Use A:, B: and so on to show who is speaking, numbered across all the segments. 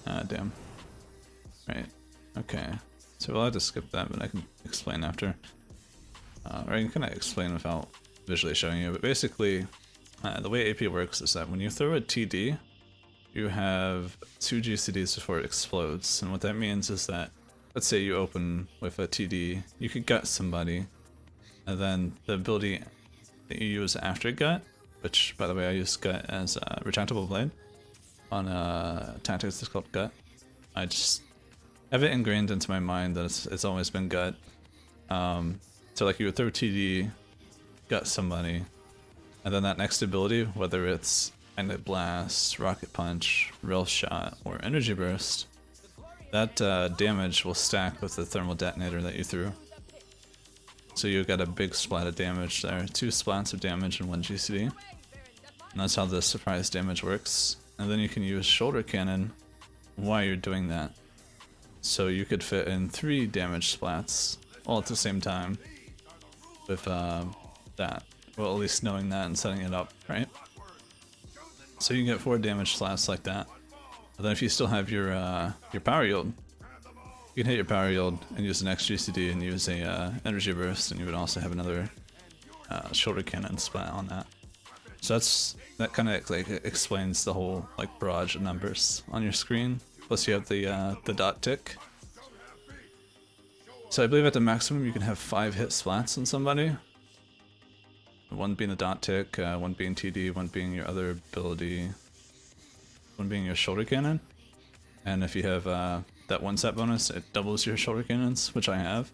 A: Ah, damn. Right. Okay. So we'll have to skip that, but I can explain after. Or I can kind of explain without visually showing you. But basically, the way AP works is that when you throw a TD, you have 2 GCDs before it explodes. And what that means is that, let's say you open with a TD, you could gut somebody, and then the ability that you use after gut, which by the way I use gut as a retractable blade on tactics, it's called gut. I just have it ingrained into my mind that it's always been gut. So like you would throw TD, gut somebody, and then that next ability, whether it's Magnet Blast, Rocket Punch, Rail Shot, or Energy Burst, that damage will stack with the thermal detonator that you threw. So you got a big splat of damage there, 2 splats of damage in 1 GCD. And that's how the surprise damage works. And then you can use Shoulder Cannon while you're doing that. So you could fit in 3 damage splats all at the same time with that. Well, at least knowing that and setting it up, right? So you can get 4 damage splats like that. But then if you still have your power yield, you can hit your power yield and use the next GCD and use a energy burst, and you would also have another shoulder cannon splat on that. So that kind of like explains the whole like barrage of numbers on your screen. Plus you have the dot tick. So I believe at the maximum you can have 5 hit splats on somebody. 1 being the dot tick, 1 being TD, 1 being your other ability, 1 being your shoulder cannon. And if you have that 1 set bonus, it doubles your shoulder cannons, which I have.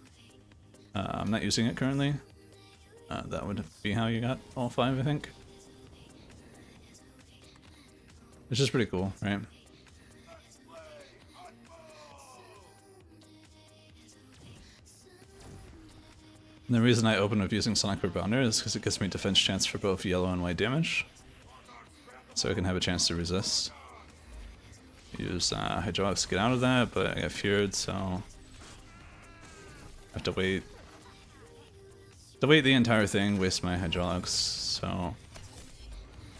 A: I'm not using it currently. That would be how you got all 5, I think. Which is pretty cool, right? And the reason I open with using Sonic Rebounder is because it gives me defense chance for both yellow and white damage. So I can have a chance to resist. Use hydraulics to get out of that, but I got feared, so I have to wait. The entire thing, waste my hydraulics, so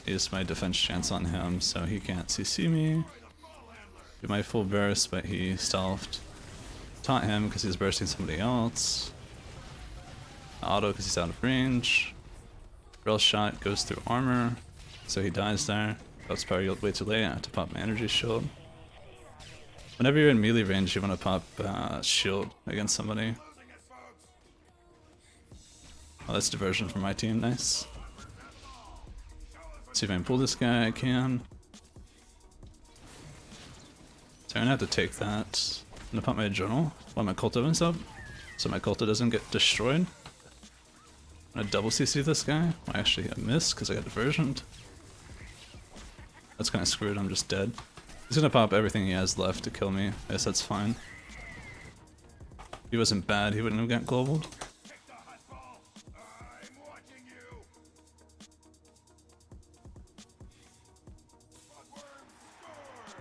A: use my defense chance on him so he can't CC me. Do my full burst, but he stealthed. Taunt him because he's bursting somebody else. Auto because he's out of range. Rail shot goes through armor, so he dies there. Pops power yield way too late, I have to pop my energy shield. Whenever you're in melee range, you want to pop shield against somebody. Oh, that's diversion from my team, nice. See if I can pull this guy, I can. So I'm gonna have to take that. I'm gonna pop my journal while my Culto is up, so my Culto doesn't get destroyed. I'm gonna double CC this guy. I actually missed because I got diversioned. That's kind of screwed, I'm just dead. He's gonna pop everything he has left to kill me. I guess that's fine. If he wasn't bad, he wouldn't have got globaled.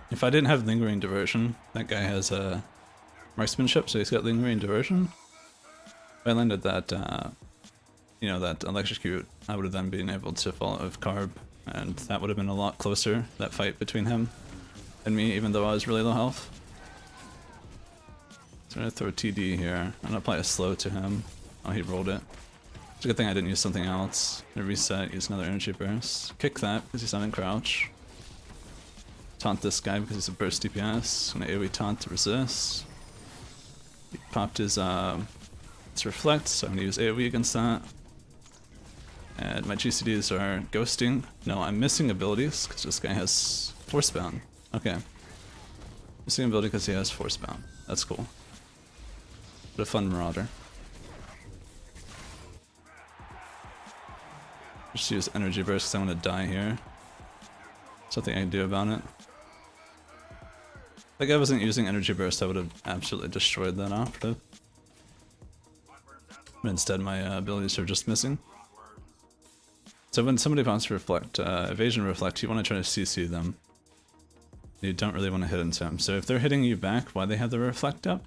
A: If I didn't have lingering diversion, that guy has marksmanship, so he's got lingering diversion. If I landed that, you know, that electrocute, I would have then been able to follow it with carb, and that would have been a lot closer, that fight between him and me, even though I was really low health. So I'm gonna throw a TD here. I'm gonna apply a slow to him. Oh, he rolled it. It's a good thing I didn't use something else. I'm gonna reset, use another energy burst. Kick that because he's not in crouch. Taunt this guy because he's a burst DPS. I'm gonna AoE taunt to resist. He popped his reflect, so I'm gonna use AoE against that. And my GCDs are ghosting. No, I'm missing abilities because this guy has force bound. Okay. Missing ability because he has force bound. That's cool. But a fun marauder. Just use energy burst because I want to die here. Something I can do about it. If I wasn't using energy burst, I would have absolutely destroyed that operative. But instead, my abilities are just missing. So when somebody wants to reflect, evasion reflect, you want to try to CC them. You don't really want to hit into them. So if they're hitting you back while they have the reflect up,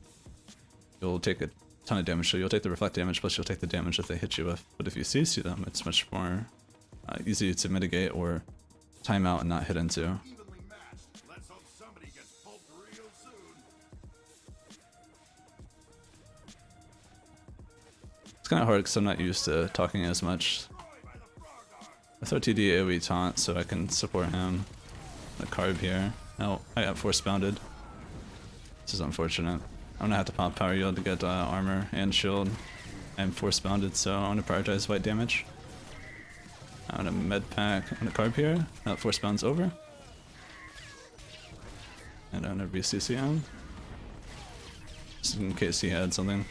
A: you'll take a ton of damage. So you'll take the reflect damage, plus you'll take the damage that they hit you with. But if you CC them, it's much more easy to mitigate or time out and not hit into. It's kind of hard because I'm not used to talking as much. I throw TD AoE taunt so I can support him. A carb here. Oh, I got force bounded. This is unfortunate. I'm gonna have to pop power yield to get armor and shield. I'm force bounded, so I'm gonna prioritize fight damage. I'm gonna med pack. I'm gonna carb here. That force bounds over. And I'm gonna BCC him. Just in case he had something.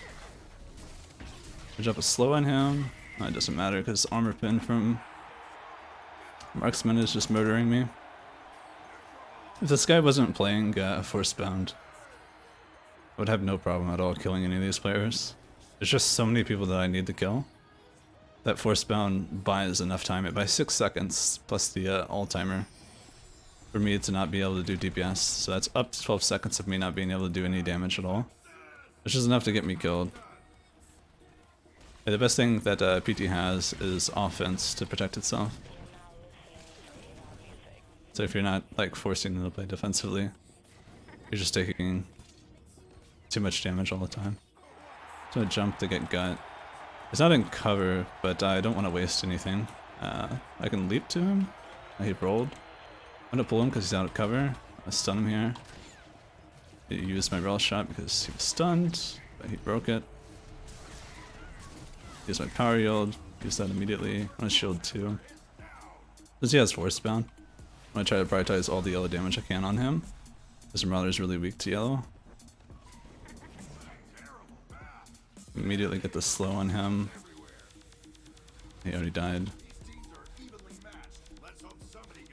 A: I drop a slow on him. It doesn't matter because armor pin from Marksman is just murdering me. If this guy wasn't playing force bound, I would have no problem at all killing any of these players. There's just so many people that I need to kill. That force bound buys enough time. It buys 6 seconds plus the all timer for me to not be able to do DPS. So that's up to 12 seconds of me not being able to do any damage at all, which is enough to get me killed. The best thing that PT has is offense to protect itself. So if you're not like forcing them to play defensively, you're just taking too much damage all the time. So I jump to get gut. It's not in cover, but I don't want to waste anything. I can leap to him. He rolled. I'm gonna pull him because he's out of cover. I stun him here. I used my rail shot because he was stunned, but he broke it. Use my power yield, use that immediately. I'm gonna shield too. Because he has force bound. I'm gonna try to prioritize all the yellow damage I can on him. This Marauder is really weak to yellow. Immediately get the slow on him. He already died.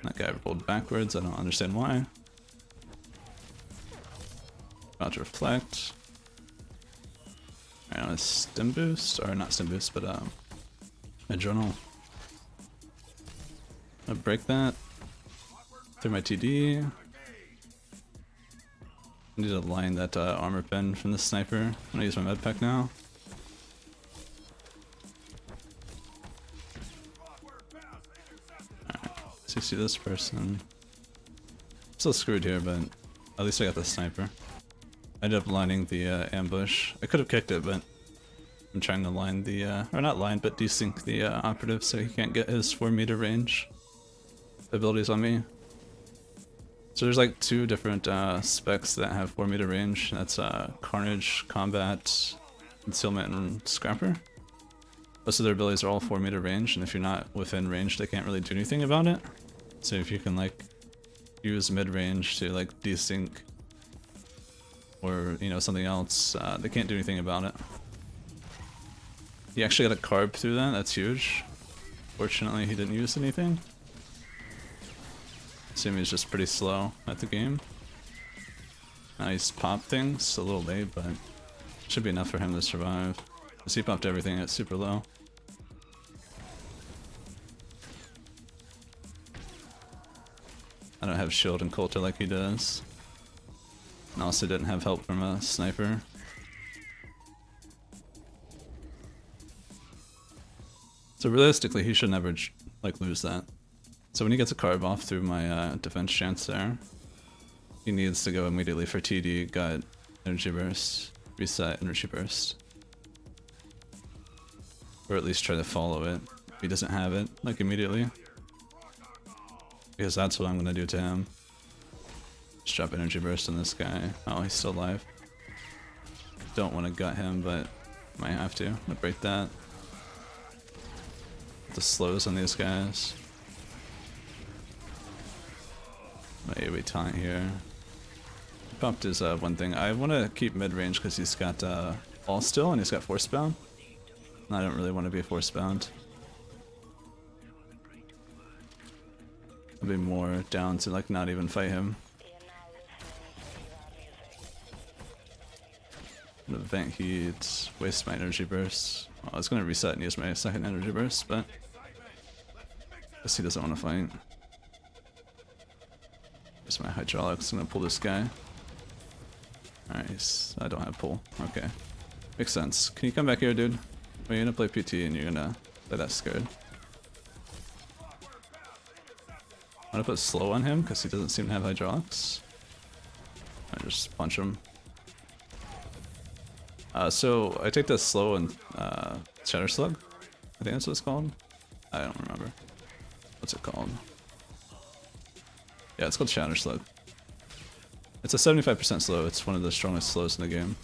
A: That guy rolled backwards, I don't understand why. About to reflect. Alright, on a stim boost, or not stim boost, but adrenal. I'll break that. Through my TD. I need to line that armor pen from the sniper. I'm gonna use my med pack now. Alright, so see this person. Still screwed here, but at least I got the sniper. I ended up lining the ambush. I could have kicked it, but I'm trying to line the, or not line, but desync the operative so he can't get his 4-meter range abilities on me. So there's like 2 different specs that have 4-meter range. That's Carnage, Combat, Concealment, and Scrapper. Most of their abilities are all 4-meter range, and if you're not within range, they can't really do anything about it. So if you can like use mid-range to like desync or, you know, something else, they can't do anything about it. He actually got a carb through that, that's huge. Fortunately, he didn't use anything. I assume he's just pretty slow at the game. Nice pop things, a little late, but should be enough for him to survive. Because he popped everything at super low. I don't have shield and coulter like he does. And also didn't have help from a sniper. So realistically, he should never like lose that. So when he gets a carb off through my defense chance there, he needs to go immediately for TD, gut, energy burst, reset, energy burst. Or at least try to follow it if he doesn't have it, like immediately. Because that's what I'm gonna do to him. Just drop energy burst on this guy. Oh, he's still alive. Don't want to gut him, but might have to. I'm gonna break that. The slows on these guys. My AoE taunt here. Popped his one thing. I want to keep mid-range because he's got all still and he's got force bound. And I don't really want to be force bound. I'd be more down to like not even fight him. I'm gonna vent heat, waste my energy burst. Well, I was gonna reset and use my second energy burst, but I guess he doesn't want to fight. Here's my hydraulics. I'm gonna pull this guy. Alright, I don't have pull. Okay, makes sense. Can you come back here, dude? Well, you're gonna play PT and you're gonna play that scared. I'm gonna put slow on him because he doesn't seem to have hydraulics. I just punch him. So I take the slow and Shatter Slug. I think that's what it's called. I don't remember. What's it called? Yeah, it's called Shatter Slug. It's a 75% slow. It's one of the strongest slows in the game.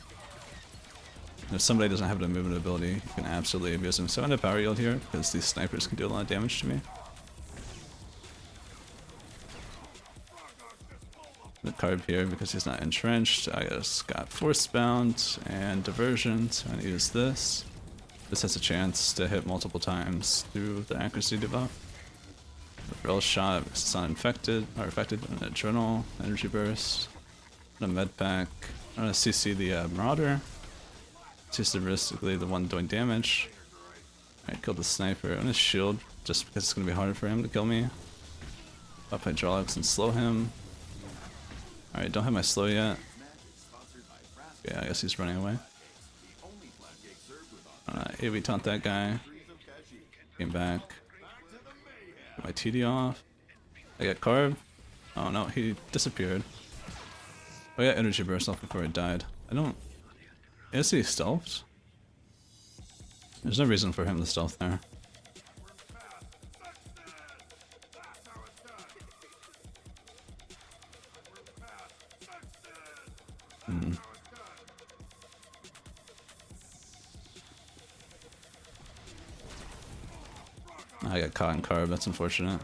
A: And if somebody doesn't have the movement ability, you can absolutely abuse them. So I'm gonna power yield here because these snipers can do a lot of damage to me. The carb here because he's not entrenched. I just got force bound and diversion, so I'm gonna use this. This has a chance to hit multiple times through the accuracy debuff. The real shot because it's not infected or affected. An adrenal, energy burst, and a med pack. I'm gonna CC the Marauder. It's just realistically the one doing damage. Alright, killed the sniper. I'm gonna shield just because it's gonna be harder for him to kill me. Up hydraulics and slow him. Alright, don't have my slow yet. Yeah, I guess he's running away. AV taunt that guy. Came back. Get my TD off. I got carb. Oh no, he disappeared. Oh yeah, energy burst off before it died. I don't... Is he stealthed? There's no reason for him to stealth there. I got caught in carb, that's unfortunate.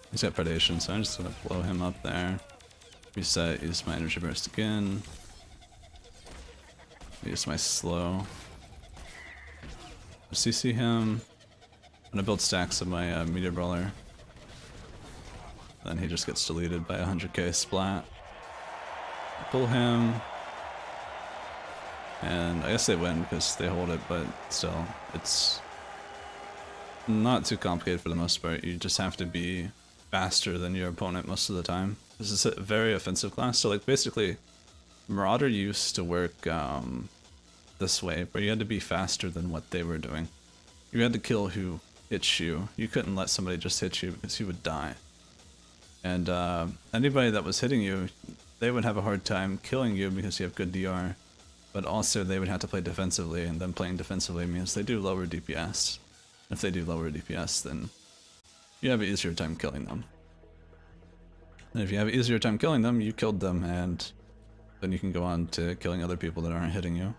A: He's got predation, so I'm just gonna blow him up there. Reset, use my energy burst again. Use my slow. CC him. I'm gonna build stacks of my meteor brawler. Then he just gets deleted by 100k splat. Pull him. And I guess they win because they hold it, but still, it's not too complicated for the most part. You just have to be faster than your opponent most of the time. This is a very offensive class, so like basically, Marauder used to work this way, but you had to be faster than what they were doing. You had to kill who hits you. You couldn't let somebody just hit you because you would die. And anybody that was hitting you, they would have a hard time killing you because you have good DR. But also they would have to play defensively, and them playing defensively means they do lower DPS. If they do lower DPS, then you have an easier time killing them. And if you have an easier time killing them, you killed them, and then you can go on to killing other people that aren't hitting you.